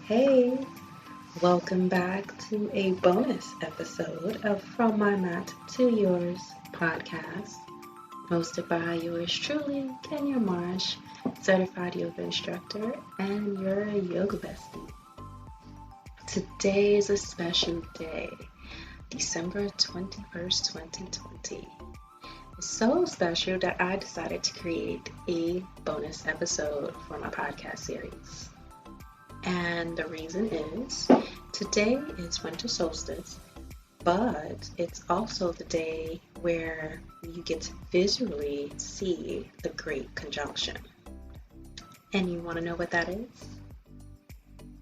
Hey, welcome back to a bonus episode of From My Mat to Yours podcast, hosted by yours truly, Kenya Marsh, certified yoga instructor and your yoga bestie. Today is a special day, December 21st, 2020. It's so special that I decided to create a bonus episode for my podcast series. And the reason is today is winter solstice, but it's also the day where you get to visually see the Great Conjunction. And you want to know what that is?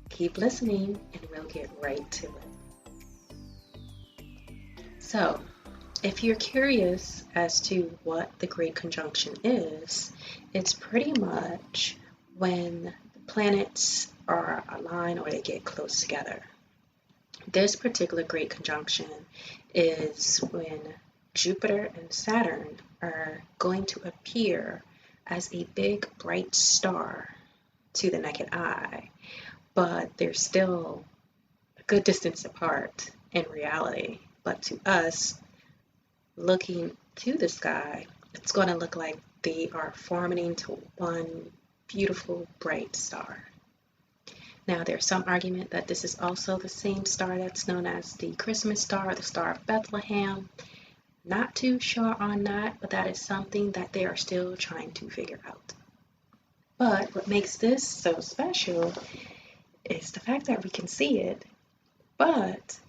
Keep listening and we'll get right to it. So, if you're curious as to what the Great Conjunction is, it's pretty much when the planets are aligned or they get close together. This particular Great Conjunction is when Jupiter and Saturn are going to appear as a big bright star to the naked eye, but they're still a good distance apart in reality. But to us, looking to the sky, it's going to look like they are forming into one beautiful bright star. Now, there's some argument that this is also the same star that's known as the Christmas star, the Star of Bethlehem. Not too sure on that, but that is something that they are still trying to figure out. But what makes this so special is the fact that we can see it, but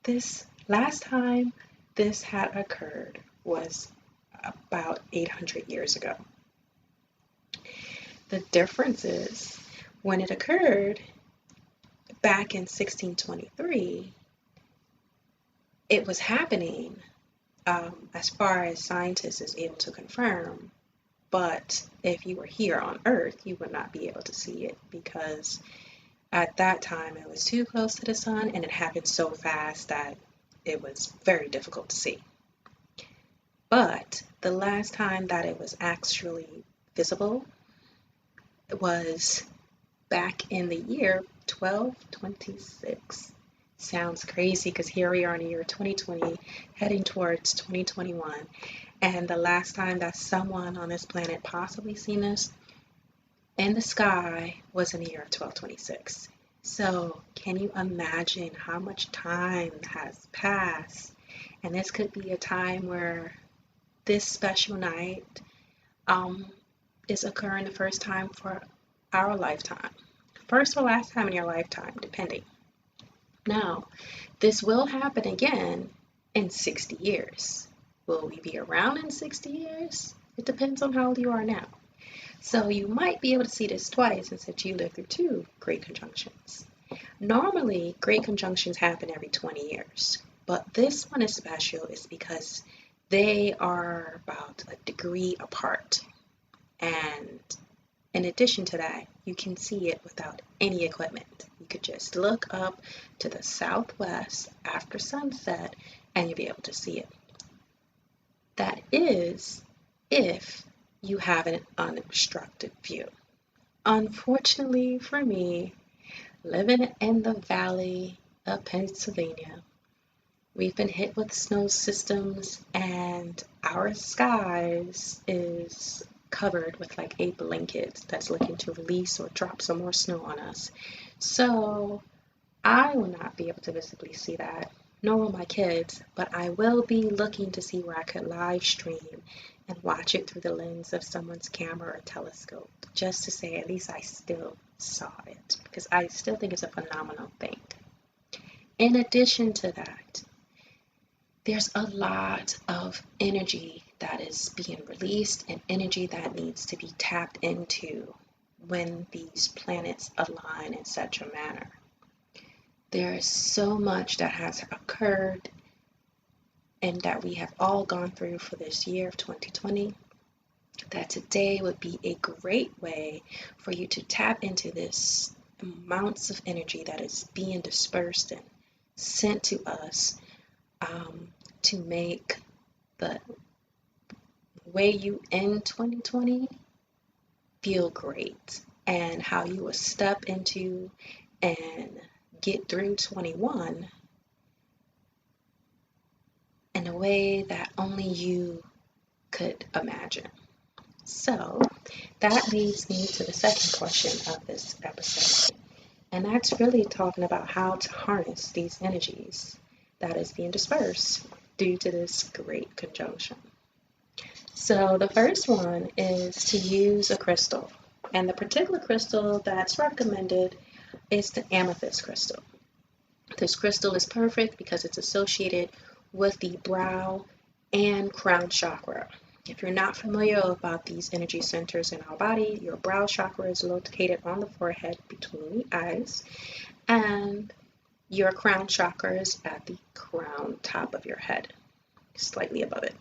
this last time this had occurred was about 800 years ago. The difference is when it occurred back in 1623, it was happening as far as scientists is able to confirm, but if you were here on Earth, you would not be able to see it because at that time it was too close to the sun and it happened so fast that it was very difficult to see. But the last time that it was actually visible was back in the year 1226. Sounds crazy because here we are in the year 2020, heading towards 2021. And the last time that someone on this planet possibly seen this in the sky was in the year 1226. So can you imagine how much time has passed? And this could be a time where this special night is occurring the first time for our lifetime. First or last time in your lifetime, depending. Now, this will happen again in 60 years. Will we be around in 60 years? It depends on how old you are now. So you might be able to see this twice since you lived through two Great Conjunctions. Normally, Great Conjunctions happen every 20 years, but this one is special is because they are about a degree apart. And in addition to that, you can see it without any equipment. You could just look up to the southwest after sunset and you'll be able to see it. That is if you have an unobstructed view. Unfortunately for me, living in the valley of Pennsylvania, we've been hit with snow systems and our skies is covered with like a blanket that's looking to release or drop some more snow on us. So I will not be able to visibly see that, nor will my kids, but I will be looking to see where I could live stream and watch it through the lens of someone's camera or telescope, just to say at least I still saw it, because I still think it's a phenomenal thing. In addition to that, there's a lot of energy that is being released and energy that needs to be tapped into when these planets align in such a manner. There is so much that has occurred and that we have all gone through for this year of 2020 that today would be a great way for you to tap into this amounts of energy that is being dispersed and sent to us to make the way you end 2020 feel great and how you will step into and get through 21 in a way that only you could imagine. So that leads me to the second portion of this episode. And that's really talking about how to harness these energies that is being dispersed due to this great conjunction. So the first one is to use a crystal. And the particular crystal that's recommended is the amethyst crystal. This crystal is perfect because it's associated with the brow and crown chakra. If you're not familiar about these energy centers in our body, your brow chakra is located on the forehead between the eyes, and your crown chakra is at the crown top of your head, slightly above it.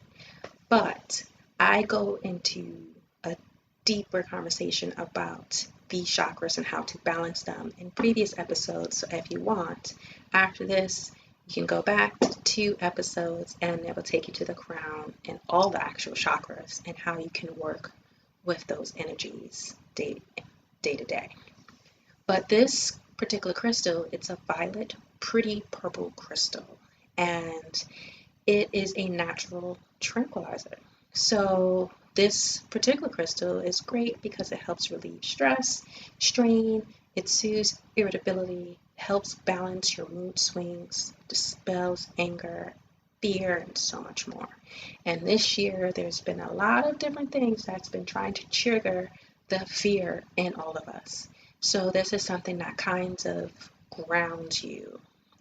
But I go into a deeper conversation about these chakras and how to balance them in previous episodes. So if you want, after this, you can go back to 2 episodes and it will take you to the crown and all the actual chakras and how you can work with those energies day to day. But this particular crystal, it's a violet, pretty purple crystal, and it is a natural tranquilizer. So this particular crystal is great because it helps relieve stress, strain, it soothes irritability, helps balance your mood swings, dispels anger, fear, and so much more. And this year, there's been a lot of different things that's been trying to trigger the fear in all of us. So this is something that kind of grounds you.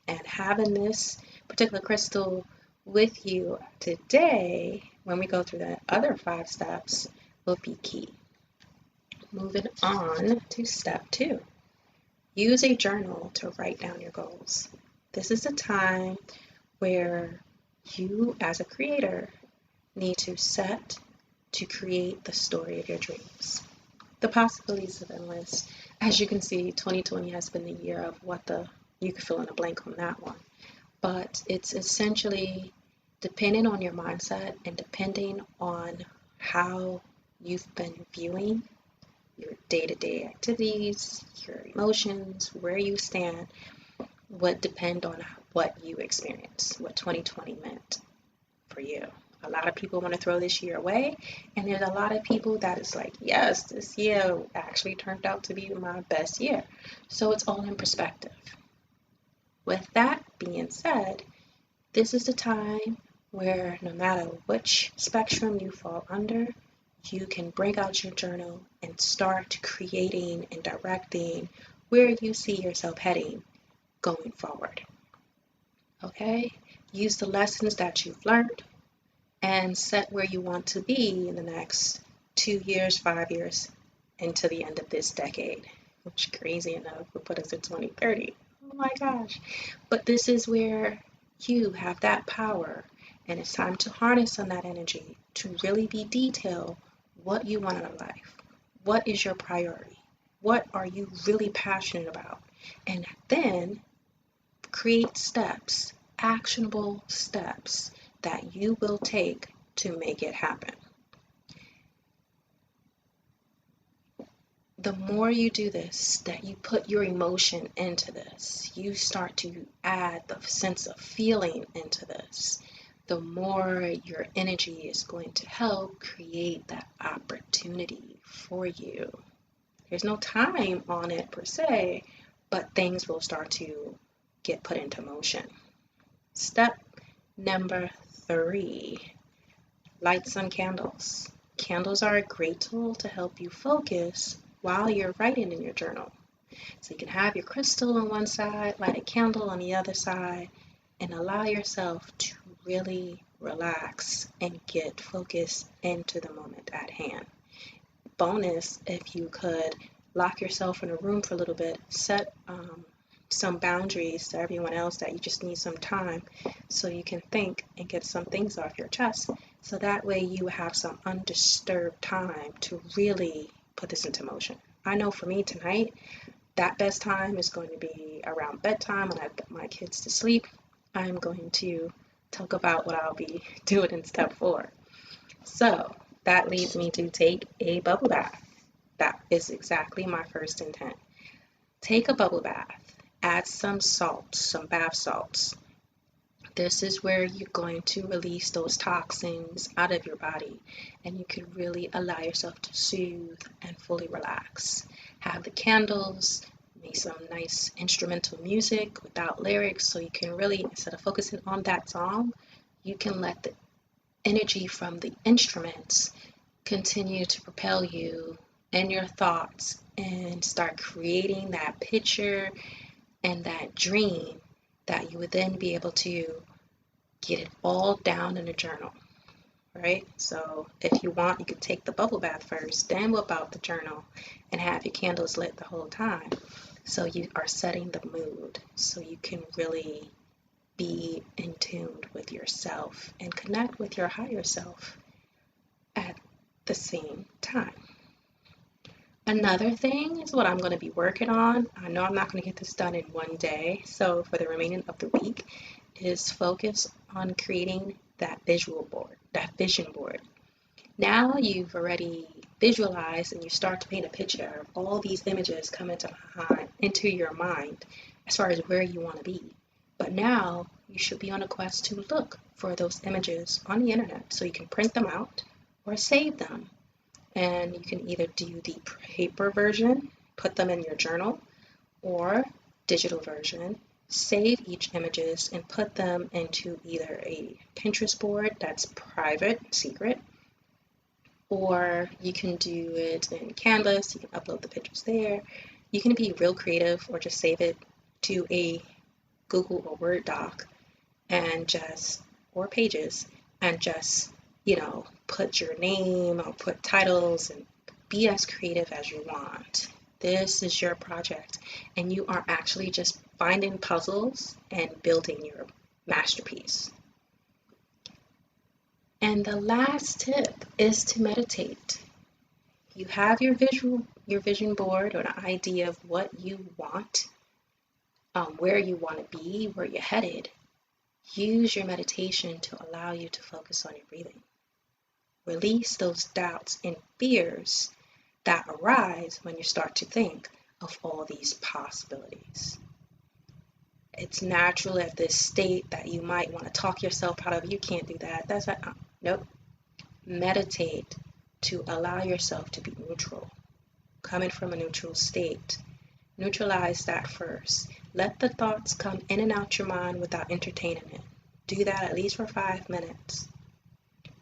And having this particular crystal with you today, when we go through the other 5 steps, will be key. Moving on to step 2. Use a journal to write down your goals. This is a time where you, as a creator, need to set to create the story of your dreams. The possibilities are endless. As you can see, 2020 has been the year of you could fill in a blank on that one. But it's essentially depending on your mindset and depending on how you've been viewing your day-to-day activities, your emotions, where you stand, would depend on what you experience, what 2020 meant for you. A lot of people want to throw this year away, and there's a lot of people that is like, yes, this year actually turned out to be my best year. So it's all in perspective. With that being said, this is the time where no matter which spectrum you fall under, you can break out your journal and start creating and directing where you see yourself heading going forward. Okay? Use the lessons that you've learned and set where you want to be in the next 2 years, 5 years, into the end of this decade, which crazy enough would put us at 2030. Oh my gosh. But this is where you have that power, and it's time to harness on that energy to really be detailed what you want in a life. What is your priority? What are you really passionate about? And then create steps, actionable steps that you will take to make it happen. The more you do this, that you put your emotion into this, you start to add the sense of feeling into this, the more your energy is going to help create that opportunity for you. There's no time on it per se, but things will start to get put into motion. Step number 3, light some candles. Candles are a great tool to help you focus while you're writing in your journal. So you can have your crystal on one side, light a candle on the other side, and allow yourself to really relax and get focused into the moment at hand. Bonus, if you could lock yourself in a room for a little bit, set some boundaries to everyone else that you just need some time so you can think and get some things off your chest. So that way you have some undisturbed time to really put this into motion. I know for me tonight, that best time is going to be around bedtime when I put my kids to sleep. I'm going to talk about what I'll be doing in step 4. So that leads me to take a bubble bath. That is exactly my first intent. Take a bubble bath, add some salt, some bath salts. This is where you're going to release those toxins out of your body, and you can really allow yourself to soothe and fully relax. Have the candles, make some nice instrumental music without lyrics, so you can really, instead of focusing on that song, you can let the energy from the instruments continue to propel you and your thoughts and start creating that picture and that dream that you would then be able to get it all down in a journal, right? So if you want, you could take the bubble bath first, then whip out the journal and have your candles lit the whole time. So you are setting the mood so you can really be in tune with yourself and connect with your higher self at the same time. Another thing is what I'm going to be working on. I know I'm not going to get this done in one day, so for the remaining of the week is focus on creating that vision board. Now you've already visualized and you start to paint a picture of all these images come into your mind as far as where you want to be. But now you should be on a quest to look for those images on the internet so you can print them out or save them. And you can either do the paper version, put them in your journal, or digital version, save each images and put them into either a Pinterest board that's private, secret, or you can do it in Canvas, you can upload the pictures there. You can be real creative or just save it to a Google or Word doc or pages and just put your name or put titles and be as creative as you want. This is your project, and you are actually just finding puzzles and building your masterpiece. And the last tip is to meditate. You have your vision board or an idea of what you want, where you want to be, where you're headed. Use your meditation to allow you to focus on your breathing. Release those doubts and fears that arise when you start to think of all these possibilities. It's natural at this state that you might want to talk yourself out of, you can't do that. Nope. Meditate to allow yourself to be neutral. Coming from a neutral state. Neutralize that first. Let the thoughts come in and out your mind without entertaining it. Do that at least for 5 minutes.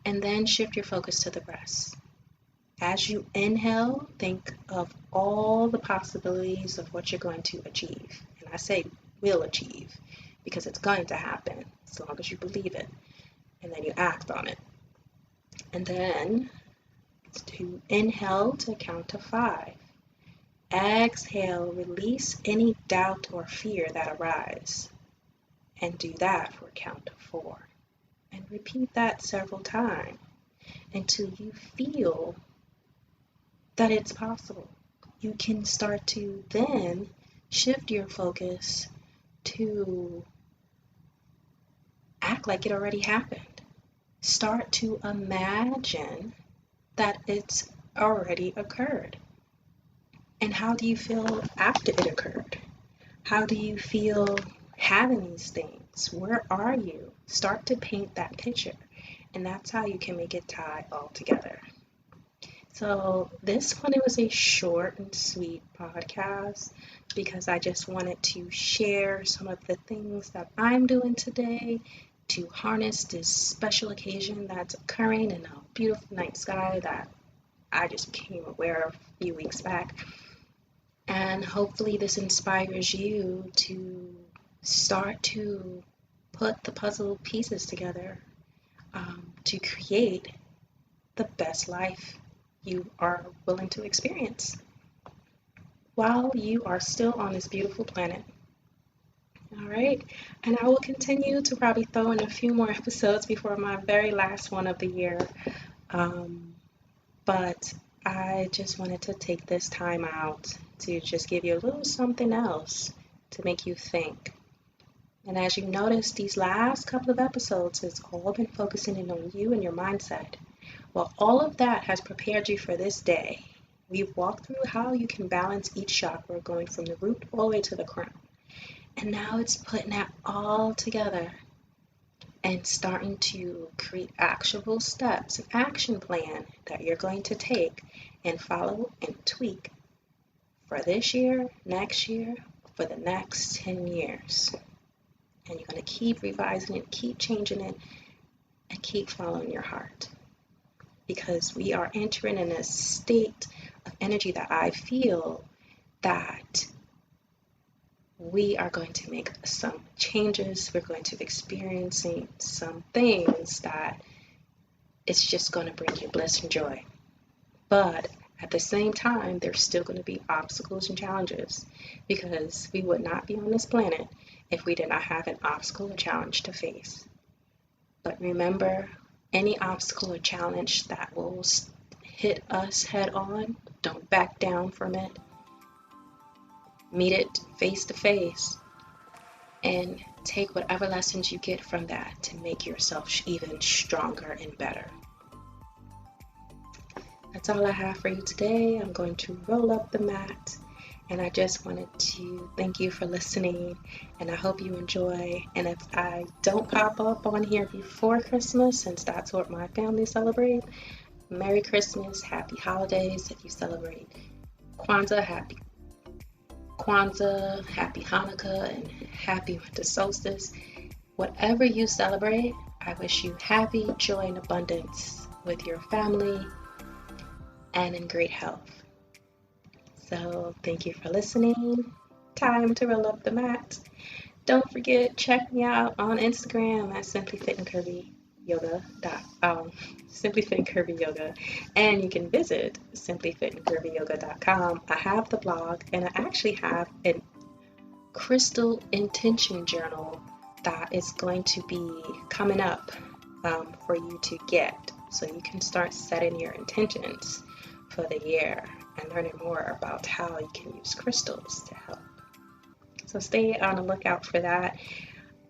And then shift your focus to the breath. As you inhale, think of all the possibilities of what you're going to achieve. And I say will achieve because it's going to happen as long as you believe it. And then you act on it. And then to inhale to count to 5. Exhale, release any doubt or fear that arises. And do that for a count of 4. And repeat that several times until you feel that it's possible. You can start to then shift your focus to act like it already happened. Start to imagine that it's already occurred. And how do you feel after it occurred? How do you feel having these things? Where are you? Start to paint that picture, and that's how you can make it tie all together. So this one, it was a short and sweet podcast because I just wanted to share some of the things that I'm doing today to harness this special occasion that's occurring in a beautiful night sky that I just became aware of a few weeks back. And hopefully this inspires you to start to put the puzzle pieces together to create the best life you are willing to experience while you are still on this beautiful planet. All right, and I will continue to probably throw in a few more episodes before my very last one of the year. But I just wanted to take this time out to just give you a little something else to make you think. And as you notice, these last couple of episodes has all been focusing in on you and your mindset. Well, all of that has prepared you for this day. We've walked through how you can balance each chakra going from the root all the way to the crown. And now it's putting that all together and starting to create actionable steps, an action plan that you're going to take and follow and tweak for this year, next year, for the next 10 years. And you're going to keep revising it, keep changing it, and keep following your heart. Because we are entering in a state of energy that I feel that we are going to make some changes. We're going to be experiencing some things that it's just going to bring you bliss and joy. But at the same time, there's still going to be obstacles and challenges, because we would not be on this planet if we did not have an obstacle or challenge to face. But remember, any obstacle or challenge that will hit us head on, don't back down from it. Meet it face to face and take whatever lessons you get from that to make yourself even stronger and better. That's all I have for you today. I'm going to roll up the mat, and I just wanted to thank you for listening, and I hope you enjoy. And if I don't pop up on here before Christmas, since that's what my family celebrates, Merry Christmas, Happy Holidays. If you celebrate Kwanzaa, Happy Hanukkah, and Happy Winter Solstice. Whatever you celebrate, I wish you happy, joy, and abundance with your family and in great health. So thank you for listening. Time to roll up the mat. Don't forget, check me out on Instagram at Simply Fit and Curvy Yoga. Simply Fit and Curvy Yoga, and you can visit simplyfitandcurvyyoga.com. I have the blog, and I actually have a crystal intention journal that is going to be coming up for you to get, so you can start setting your intentions for the year and learning more about how you can use crystals to help. So stay on the lookout for that,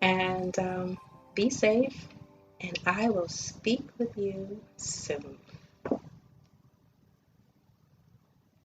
and be safe, and I will speak with you soon.